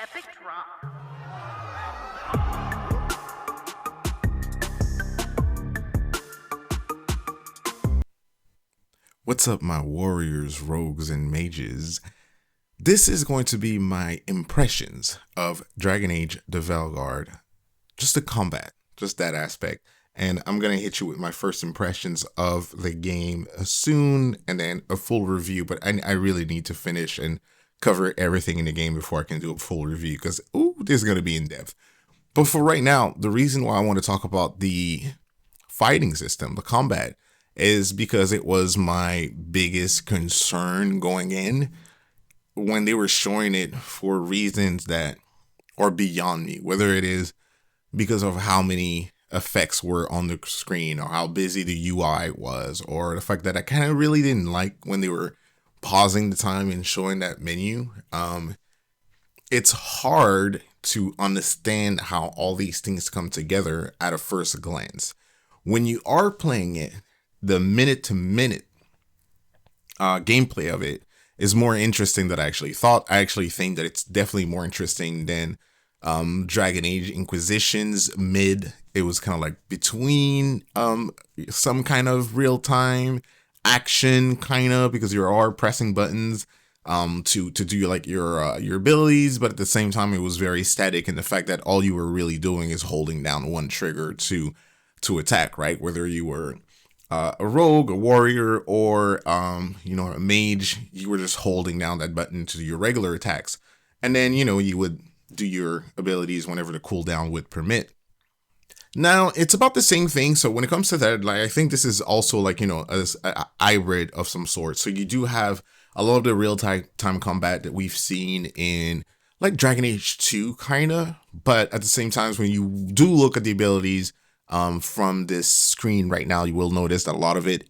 Epic drop. What's up, my warriors, rogues, and mages? This is going to be my impressions of Dragon Age The Veilguard. Just the combat, just that aspect. And I'm going to hit you with my first impressions of the game soon, and then a full review. But I really need to finish and cover everything in the game before I can do a full review, because, this is going to be in depth. But for right now, the reason why I want to talk about the fighting system, the combat, is because it was my biggest concern going in when they were showing it for reasons that are beyond me, whether it is because of how many effects were on the screen or how busy the UI was, or the fact that I kind of really didn't like when they were pausing the time and showing that menu. It's hard to understand how all these things come together at a first glance. When you are playing it, the minute to minute gameplay of it is more interesting than I actually thought. I actually think that it's definitely more interesting than Dragon Age Inquisition's mid. It was kind of like between some kind of real time action, kind of, because you are pressing buttons to do like your abilities, but at the same time it was very static in the fact that all you were really doing is holding down one trigger to attack, right? Whether you were a rogue, a warrior, or a mage, you were just holding down that button to do your regular attacks, and then you would do your abilities whenever the cooldown would permit. Now it's about the same thing. So when it comes to that, like, I think this is also like a hybrid of some sort. So you do have a lot of the real time combat that we've seen in like Dragon Age 2, kinda, but at the same time, when you do look at the abilities from this screen right now, you will notice that a lot of it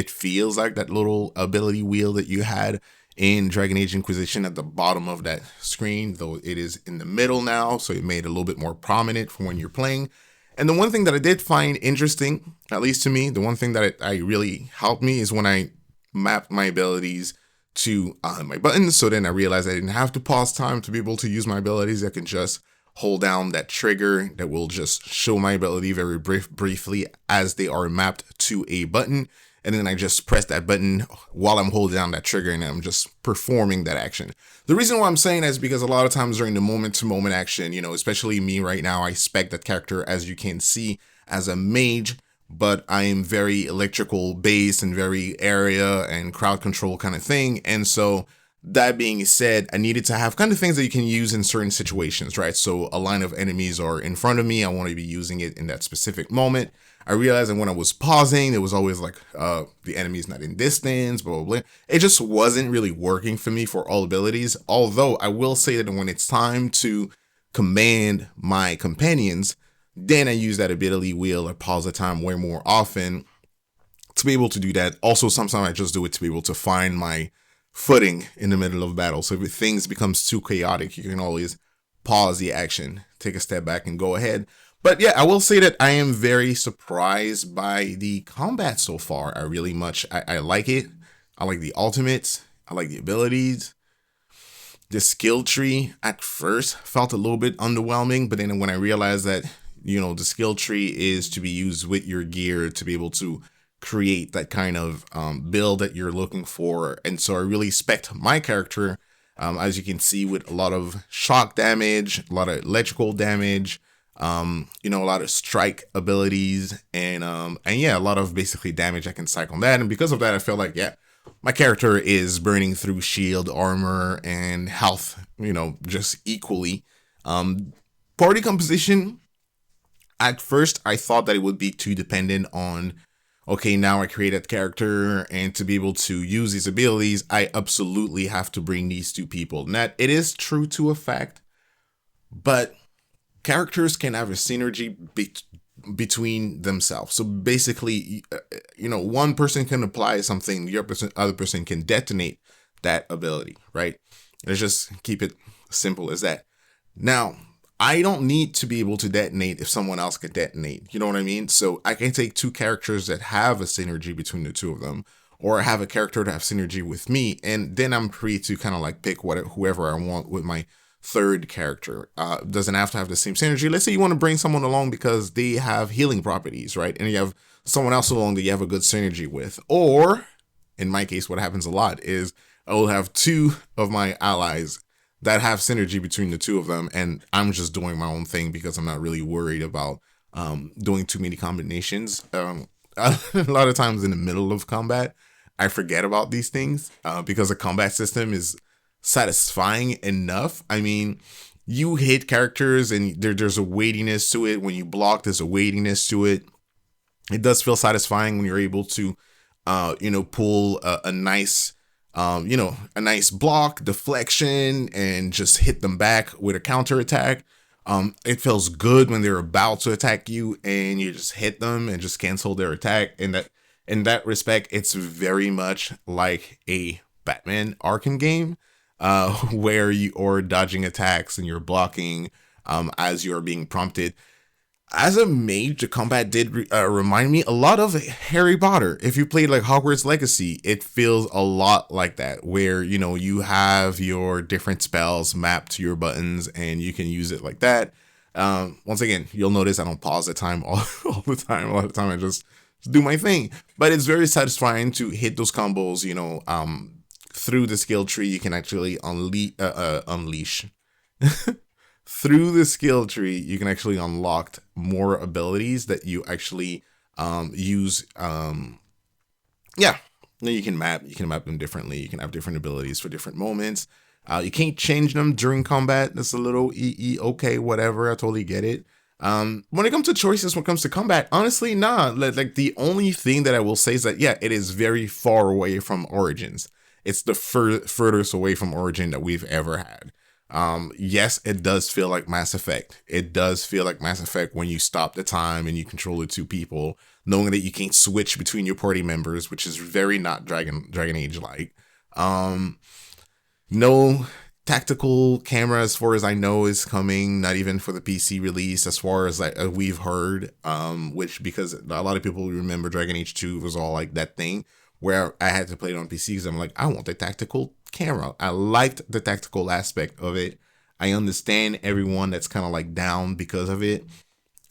feels like that little ability wheel that you had in Dragon Age Inquisition at the bottom of that screen, though it is in the middle now, so it made it a little bit more prominent for when you're playing. And the one thing that I did find interesting, at least to me, the one thing that I really helped me is when I mapped my abilities to my buttons. So then I realized I didn't have to pause time to be able to use my abilities. I can just hold down that trigger that will just show my ability very briefly as they are mapped to a button. And then I just press that button while I'm holding down that trigger, and I'm just performing that action. The reason why I'm saying that is because a lot of times during the moment-to-moment action, especially me right now, I spec that character, as you can see, as a mage, but I am very electrical based and very area and crowd control kind of thing. And so that being said, I needed to have kind of things that you can use in certain situations, right? So a line of enemies are in front of me. I want to be using it in that specific moment. I realized that when I was pausing, it was always like, the enemy's not in distance, blah, blah, blah. It just wasn't really working for me for all abilities. Although I will say that when it's time to command my companions, then I use that ability wheel or pause the time way more often to be able to do that. Also, sometimes I just do it to be able to find my footing in the middle of battle. So if things becomes too chaotic, you can always pause the action, take a step back, and go ahead. But yeah, I will say that I am very surprised by the combat so far. I like it. I like the ultimates. I like the abilities. The skill tree at first felt a little bit underwhelming, but then when I realized that, the skill tree is to be used with your gear to be able to create that kind of build that you're looking for. And so I really spec'd my character, as you can see, with a lot of shock damage, a lot of electrical damage, a lot of strike abilities, and yeah, a lot of basically damage I can cycle on that. And because of that, I felt like, yeah, my character is burning through shield, armor, and health, just equally. Party composition, at first I thought that it would be too dependent on, okay, now I created a character, and to be able to use these abilities, I absolutely have to bring these two people. And that it is true to a fact, but characters can have a synergy between themselves. So basically, one person can apply something, the other person can detonate that ability, right? Let's just keep it simple as that. Now, I don't need to be able to detonate if someone else can detonate. You know what I mean? So I can take two characters that have a synergy between the two of them, or have a character that have synergy with me, and then I'm free to kind of like pick whoever I want with my third character. Doesn't have to have the same synergy. Let's say you want to bring someone along because they have healing properties, right? And you have someone else along that you have a good synergy with. Or, in my case, what happens a lot is I will have two of my allies that have synergy between the two of them, and I'm just doing my own thing because I'm not really worried about doing too many combinations. A lot of times in the middle of combat, I forget about these things because the combat system is satisfying enough. I mean, you hit characters and there's a weightiness to it. When you block, there's a weightiness to it. It does feel satisfying when you're able to, pull a nice, a nice block, deflection, and just hit them back with a counter attack. It feels good when they're about to attack you and you just hit them and just cancel their attack. And that, in that respect, it's very much like a Batman Arkham game, where you are dodging attacks and you're blocking as you're being prompted. As a mage, the combat did remind me a lot of Harry Potter. If you played like Hogwarts Legacy, it feels a lot like that, where, you have your different spells mapped to your buttons and you can use it like that. Once again, you'll notice I don't pause the time all the time. A lot of the time I just do my thing. But it's very satisfying to hit those combos, through the skill tree. You can actually unleash. Through the skill tree, you can actually unlock more abilities that you actually use. Yeah, you can map them differently. You can have different abilities for different moments. You can't change them during combat. That's a little okay, whatever. I totally get it. When it comes to choices, when it comes to combat, honestly, nah. Like the only thing that I will say is that, yeah, it is very far away from Origins. It's the furthest away from Origin that we've ever had. Yes, it does feel like Mass Effect. It does feel like Mass Effect when you stop the time and you control the two people, knowing that you can't switch between your party members, which is very not Dragon Age like. No tactical camera, as far as I know, is coming, not even for the PC release, as far as we've heard, which, because a lot of people remember Dragon Age 2 was all like that thing where I had to play it on PC because I'm like, I want the tactical camera. I liked the tactical aspect of it. I understand everyone that's kind of like down because of it.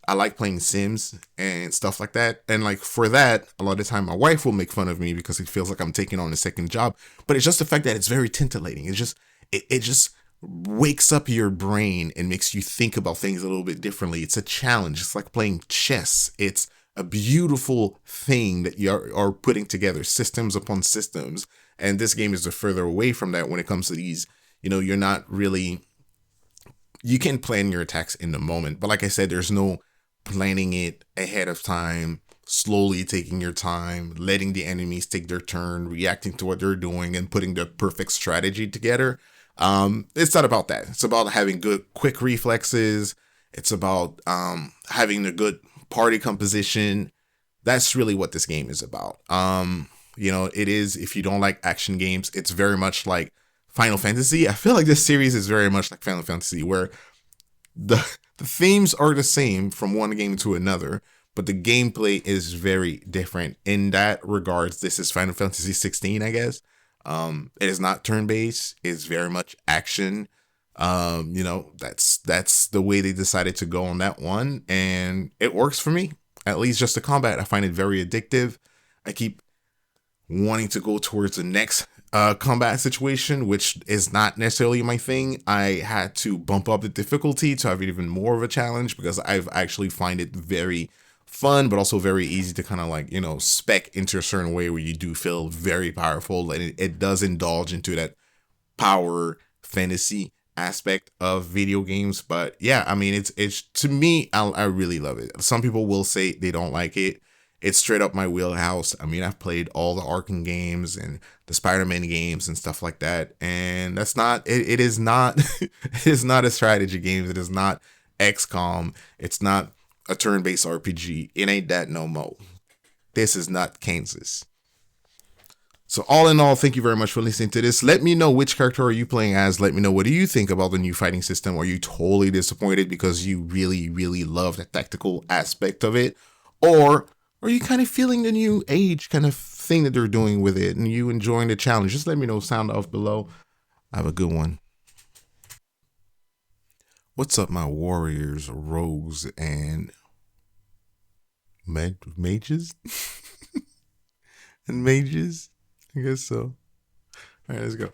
I like playing Sims and stuff like that. And like for that, a lot of the time my wife will make fun of me because it feels like I'm taking on a second job. But it's just the fact that it's very titillating. It just wakes up your brain and makes you think about things a little bit differently. It's a challenge. It's like playing chess. It's a beautiful thing that you are putting together, systems upon systems. And this game is further away from that when it comes to these. You're not really, you can plan your attacks in the moment. But like I said, there's no planning it ahead of time, slowly taking your time, letting the enemies take their turn, reacting to what they're doing, and putting the perfect strategy together. It's not about that. It's about having good, quick reflexes. It's about having a good party composition. That's really what this game is about. It is, if you don't like action games, it's very much like Final Fantasy. I feel like this series is very much like Final Fantasy, where the themes are the same from one game to another, but the gameplay is very different. In that regards, this is Final Fantasy 16, I guess. It is not turn-based. It's very much action. That's the way they decided to go on that one, and it works for me. At least just the combat, I find it very addictive. I keep wanting to go towards the next combat situation, which is not necessarily my thing. I had to bump up the difficulty to have even more of a challenge because I've actually find it very fun, but also very easy to kind of like, spec into a certain way where you do feel very powerful, and it does indulge into that power fantasy aspect of video games. But yeah, I mean, it's to me, I really love it. Some people will say they don't like it. It's straight up my wheelhouse. I mean, I've played all the Arkham games and the Spider-Man games and stuff like that. And that's not, it is not, it is not a strategy game. It is not XCOM. It's not a turn-based RPG. It ain't that no more. This is not Kansas. So all in all, thank you very much for listening to this. Let me know which character are you playing as. Let me know, what do you think about the new fighting system? Are you totally disappointed because you really, really love the tactical aspect of it? Or are you kind of feeling the new age kind of thing that they're doing with it and you enjoying the challenge? Just let me know. Sound off below. Have a good one. What's up, my warriors, rogues, and mages? And mages? I guess so. All right, let's go.